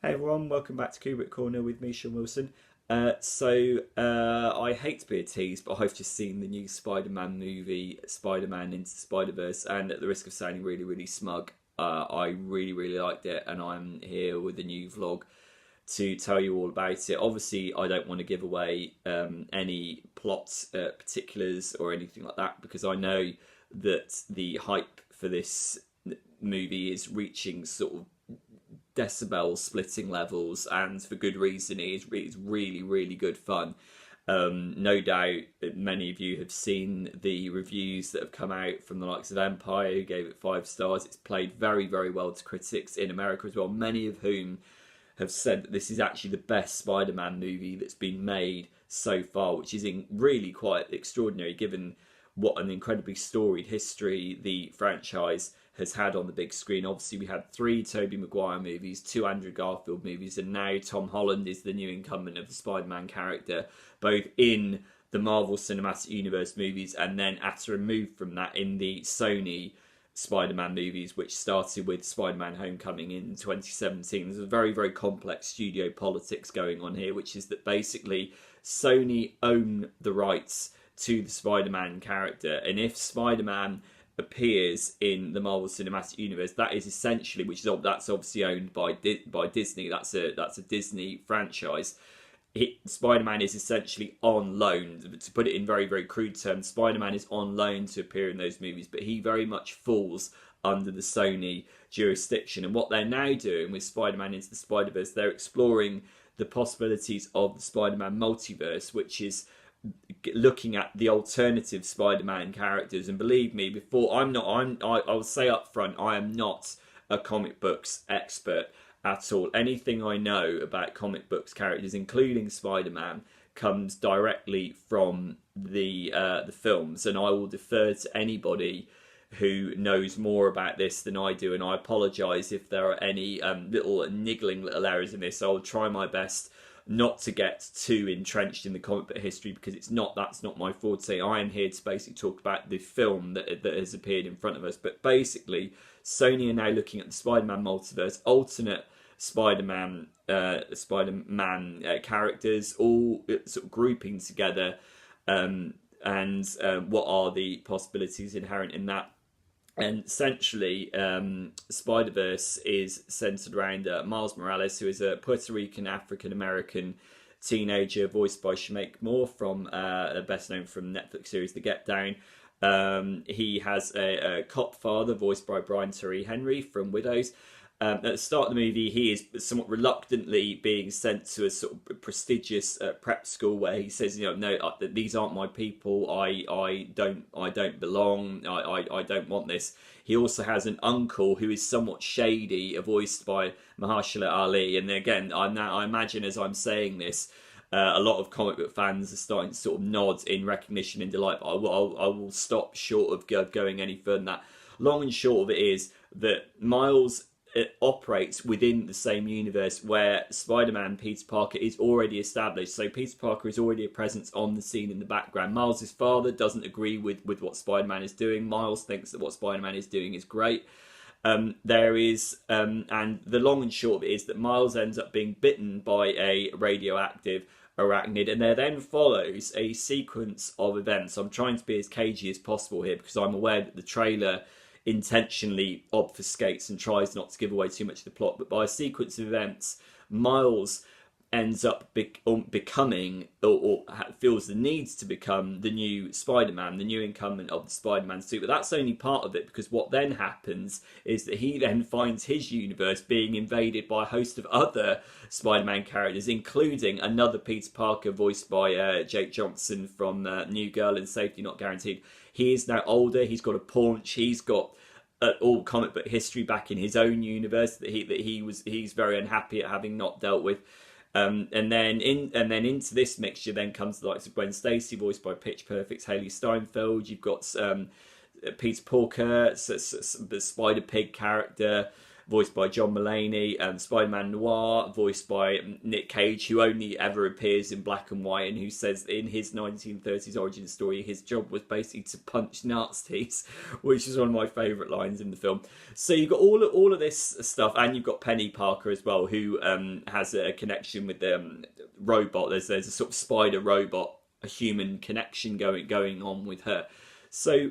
Hey everyone, welcome back to Kubrick Corner with me, Sean Wilson. I hate to be a tease, but I've just seen the new Spider-Man movie, Spider-Man Into the Spider-Verse, and at the risk of sounding really, really smug, I really, really liked it, and I'm here with a new vlog to tell you all about it. Obviously, I don't want to give away any plot particulars or anything like that because I know that the hype for this movie is reaching sort of decibel splitting levels, and for good reason. It's really, really good fun. No doubt many of you have seen the reviews that have come out from the likes of Empire, who gave it 5 stars. It's played very, very well to critics in America as well, many of whom have said that this is actually the best Spider-Man movie that's been made so far, which is really quite extraordinary given what an incredibly storied history the franchise has had on the big screen. Obviously, we had 3 Tobey Maguire movies, 2 Andrew Garfield movies, and now Tom Holland is the new incumbent of the Spider-Man character, both in the Marvel Cinematic Universe movies and then at a remove from that in the Sony Spider-Man movies, which started with Spider-Man Homecoming in 2017. There's a very, very complex studio politics going on here, which is that basically Sony own the rights to the Spider-Man character, and if Spider-Man appears in the Marvel Cinematic Universe, that is essentially, that's obviously owned by Disney. That's a Disney franchise. Spider-Man is essentially on loan. To put it in very, very crude terms, Spider-Man is on loan to appear in those movies, but he very much falls under the Sony jurisdiction. And what they're now doing with Spider-Man Into the Spider-Verse, they're exploring the possibilities of the Spider-Man multiverse, which is looking at the alternative Spider-Man characters. And believe me, I will say up front, I am not a comic books expert at all. Anything I know about comic books characters, including Spider-Man, comes directly from the films, and I will defer to anybody who knows more about this than I do. And I apologise if there are any little niggling little errors in this. I'll try my best not to get too entrenched in the comic book history because that's not my forte. I am here to basically talk about the film that has appeared in front of us. But basically, Sony are now looking at the Spider-Man multiverse, alternate Spider-Man characters, all sort of grouping together, and what are the possibilities inherent in that. And essentially, Spider-Verse is centered around Miles Morales, who is a Puerto Rican African American teenager voiced by Shameik Moore, from best known from Netflix series The Get Down. He has a cop father voiced by Brian Tyree Henry from Widows. At the start of the movie, he is somewhat reluctantly being sent to a sort of prestigious prep school where he says, no, these aren't my people. I don't belong. I don't want this. He also has an uncle who is somewhat shady, voiced by Mahershala Ali. And again, I imagine as I'm saying this, a lot of comic book fans are starting to sort of nod in recognition and delight. But I will stop short of going any further than that. Long and short of it is that Miles, it operates within the same universe where Spider-Man Peter Parker is already established. So Peter Parker is already a presence on the scene in the background. Miles' father doesn't agree with what Spider-Man is doing. Miles thinks that what Spider-Man is doing is great. And the long and short of it is that Miles ends up being bitten by a radioactive arachnid, and there then follows a sequence of events. I'm trying to be as cagey as possible here because I'm aware that the trailer intentionally obfuscates and tries not to give away too much of the plot, but by a sequence of events, Miles ends up becoming, or feels the need to become, the new Spider-Man, the new incumbent of the Spider-Man suit. But that's only part of it, because what then happens is that he then finds his universe being invaded by a host of other Spider-Man characters, including another Peter Parker voiced by Jake Johnson from New Girl and Safety Not Guaranteed. He is now older, he's got a paunch, he's got all comic book history back in his own universe that he's very unhappy at having not dealt with. And then into this mixture then comes the likes of Gwen Stacy, voiced by Pitch Perfect's Haley Steinfeld. You've got Peter Porker, the Spider Pig character, voiced by John Mulaney, and Spider-Man Noir, voiced by Nick Cage, who only ever appears in black and white, and who says in his 1930s origin story, his job was basically to punch Nazis, which is one of my favourite lines in the film. So you've got all of this stuff, and you've got Penny Parker as well, who has a connection with the robot. There's a sort of spider robot, a human connection going on with her. So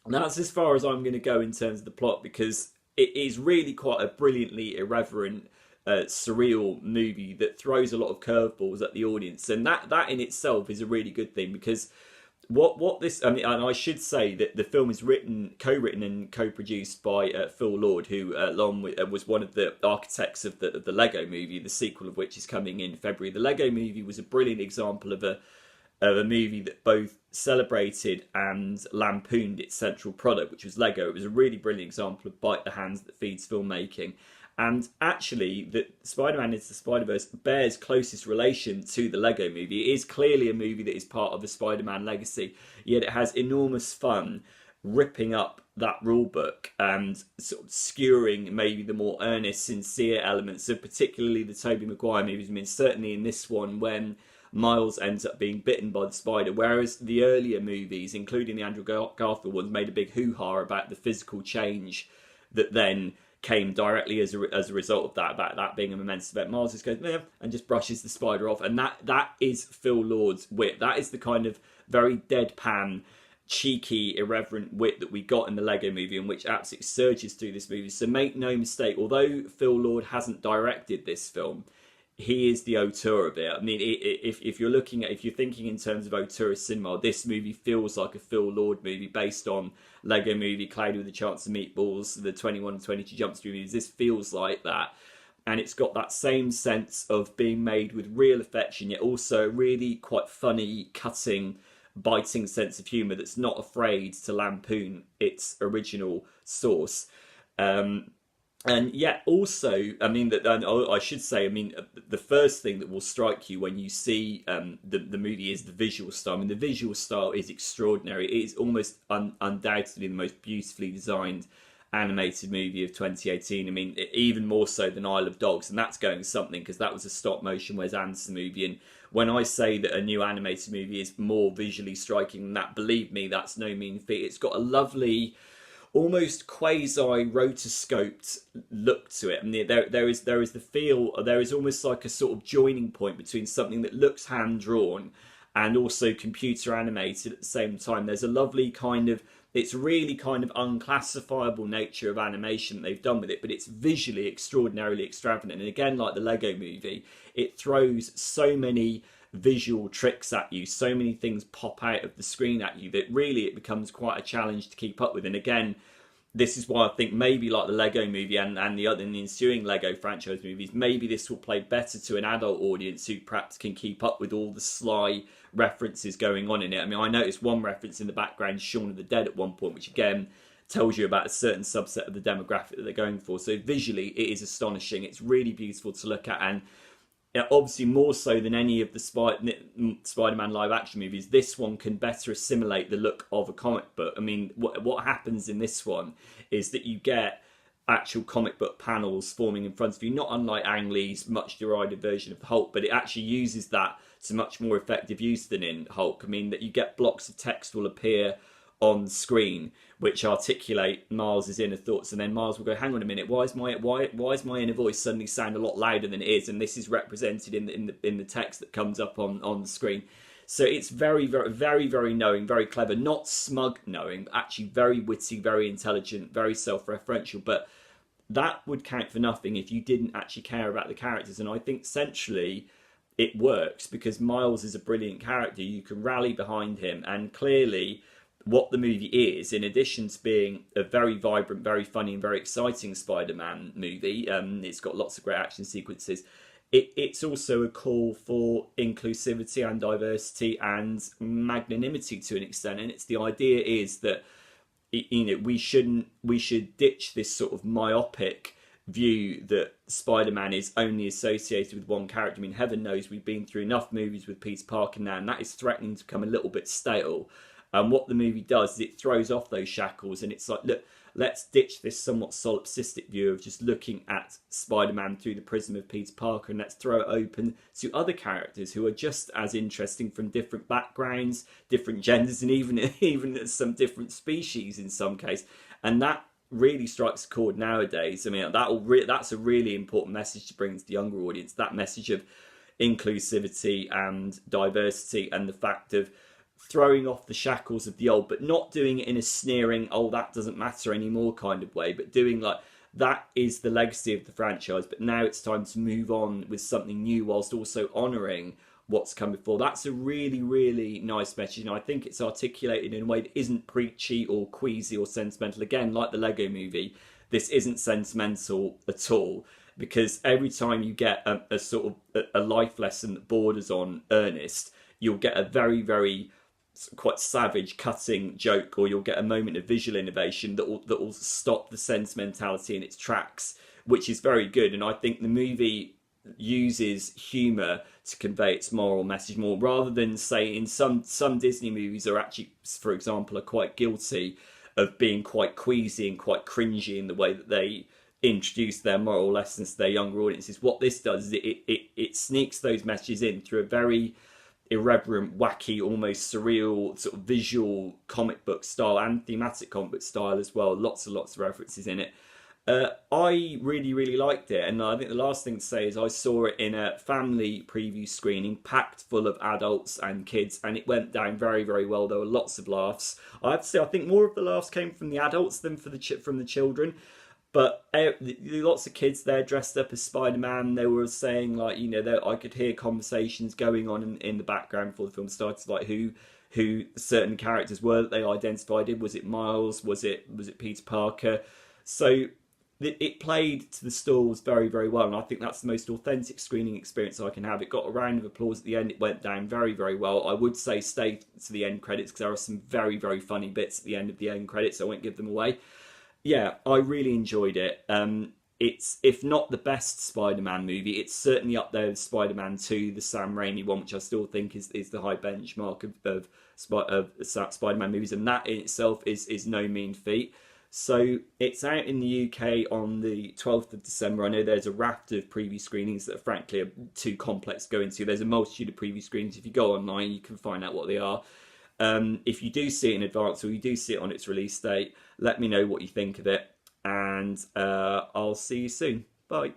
that's as far as I'm going to go in terms of the plot, because it is really quite a brilliantly irreverent, surreal movie that throws a lot of curveballs at the audience, and that in itself is a really good thing, because what this, I mean, and I should say that the film is co-written and co-produced by Phil Lord, who along with, was one of the architects of the Lego Movie, the sequel of which is coming in February. The Lego Movie was a brilliant example of a movie that both celebrated and lampooned its central product, which was Lego. It was a really brilliant example of bite the hands that feeds filmmaking. And actually, that Spider-Man Into the Spider-Verse bears closest relation to the Lego Movie. It is clearly a movie that is part of the Spider-Man legacy, yet it has enormous fun ripping up that rule book and sort of skewering maybe the more earnest, sincere elements of particularly the Tobey Maguire movies. I mean, certainly in this one, when Miles ends up being bitten by the spider, whereas the earlier movies, including the Andrew Garfield ones, made a big hoo-ha about the physical change that then came directly as a result of that, about that being a momentous event. Miles just goes, meh, and just brushes the spider off, and that is Phil Lord's wit. That is the kind of very deadpan, cheeky, irreverent wit that we got in the Lego Movie, and which absolutely surges through this movie. So make no mistake, although Phil Lord hasn't directed this film, he is the auteur of it. I mean, if you're thinking in terms of auteur cinema, this movie feels like a Phil Lord movie based on Lego Movie, Cloudy with a Chance of Meatballs, the 21 and 22 Jump Street movies. This feels like that. And it's got that same sense of being made with real affection, yet also a really quite funny, cutting, biting sense of humour that's not afraid to lampoon its original source. And yet also, I mean, I should say, I mean, the first thing that will strike you when you see the movie is the visual style. I mean, the visual style is extraordinary. It is almost undoubtedly the most beautifully designed animated movie of 2018. I mean, even more so than Isle of Dogs, and that's going something, because that was a stop motion Wes Anderson movie. And when I say that a new animated movie is more visually striking than that, believe me, that's no mean feat. It's got a lovely, almost quasi rotoscoped look to it. I mean, there is the feel, there is almost like a sort of joining point between something that looks hand drawn and also computer animated at the same time. There's a lovely kind of, it's really kind of unclassifiable nature of animation that they've done with it, but it's visually extraordinarily extravagant. And again, like the Lego Movie, it throws so many visual tricks at you, so many things pop out of the screen at you, that really it becomes quite a challenge to keep up with. And again, this is why I think maybe like the Lego Movie and the ensuing Lego franchise movies, maybe this will play better to an adult audience who perhaps can keep up with all the sly references going on in it. I mean, I noticed one reference in the background, Shaun of the Dead, at one point, which again tells you about a certain subset of the demographic that they're going for. So visually, it is astonishing. It's really beautiful to look at, and obviously more so than any of the Spider-Man live-action movies, this one can better assimilate the look of a comic book. I mean, what happens in this one is that you get actual comic book panels forming in front of you, not unlike Ang Lee's much derided version of Hulk, but it actually uses that to much more effective use than in Hulk. I mean, that you get blocks of text will appear on screen which articulate Miles's inner thoughts, and then Miles will go, hang on a minute, why is my inner voice suddenly sound a lot louder than it is? And this is represented in the text that comes up on the screen. So it's very, very, very, very knowing, very clever, not smug knowing, but actually very witty, very intelligent, very self-referential. But that would count for nothing if you didn't actually care about the characters. And I think centrally it works because Miles is a brilliant character. You can rally behind him, and clearly what the movie is, in addition to being a very vibrant, very funny and very exciting Spider-Man movie, it's got lots of great action sequences, it's also a call for inclusivity and diversity and magnanimity to an extent. And it's the idea is that, you know, we should ditch this sort of myopic view that Spider-Man is only associated with one character. I mean, heaven knows we've been through enough movies with Peter Parker now, and that is threatening to become a little bit stale. And what the movie does is it throws off those shackles, and it's like, look, let's ditch this somewhat solipsistic view of just looking at Spider-Man through the prism of Peter Parker, and let's throw it open to other characters who are just as interesting from different backgrounds, different genders, and even some different species in some case. And that really strikes a chord nowadays. I mean, that's a really important message to bring to the younger audience, that message of inclusivity and diversity, and the fact of throwing off the shackles of the old, but not doing it in a sneering, oh, that doesn't matter anymore kind of way, but doing like, that is the legacy of the franchise, but now it's time to move on with something new whilst also honouring what's come before. That's a really, really nice message, and I think it's articulated in a way that isn't preachy or queasy or sentimental. Again, like the Lego movie, this isn't sentimental at all, because every time you get a sort of a life lesson that borders on earnest, you'll get a very, very quite savage, cutting joke, or you'll get a moment of visual innovation that will stop the sentimentality in its tracks, which is very good. And I think the movie uses humour to convey its moral message more, rather than, say, in some Disney movies are actually, for example, are quite guilty of being quite queasy and quite cringy in the way that they introduce their moral lessons to their younger audiences. What this does is it sneaks those messages in through a very irreverent, wacky, almost surreal sort of visual comic book style and thematic comic book style as well. Lots and lots of references in it. I really, really liked it, and I think the last thing to say is I saw it in a family preview screening packed full of adults and kids, and it went down very, very well. There were lots of laughs. I have to say, I think more of the laughs came from the adults than from the children. But lots of kids there dressed up as Spider-Man. They were saying, like, you know, I could hear conversations going on in the background before the film started, like who certain characters were that they identified in. Was it Miles? Was it Peter Parker? So it played to the stalls very, very well, and I think that's the most authentic screening experience I can have. It got a round of applause at the end. It went down very, very well. I would say stay to the end credits, because there are some very, very funny bits at the end of the end credits. So I won't give them away. Yeah, I really enjoyed it. It's, if not the best Spider-Man movie, it's certainly up there with Spider-Man 2, the Sam Raimi one, which I still think is the high benchmark of Spider-Man movies, and that in itself is no mean feat. So it's out in the UK on the 12th of December. I know there's a raft of preview screenings that are frankly too complex to go into. There's a multitude of preview screenings. If you go online, you can find out what they are. If you do see it in advance, or you do see it on its release date, let me know what you think of it, and I'll see you soon. Bye.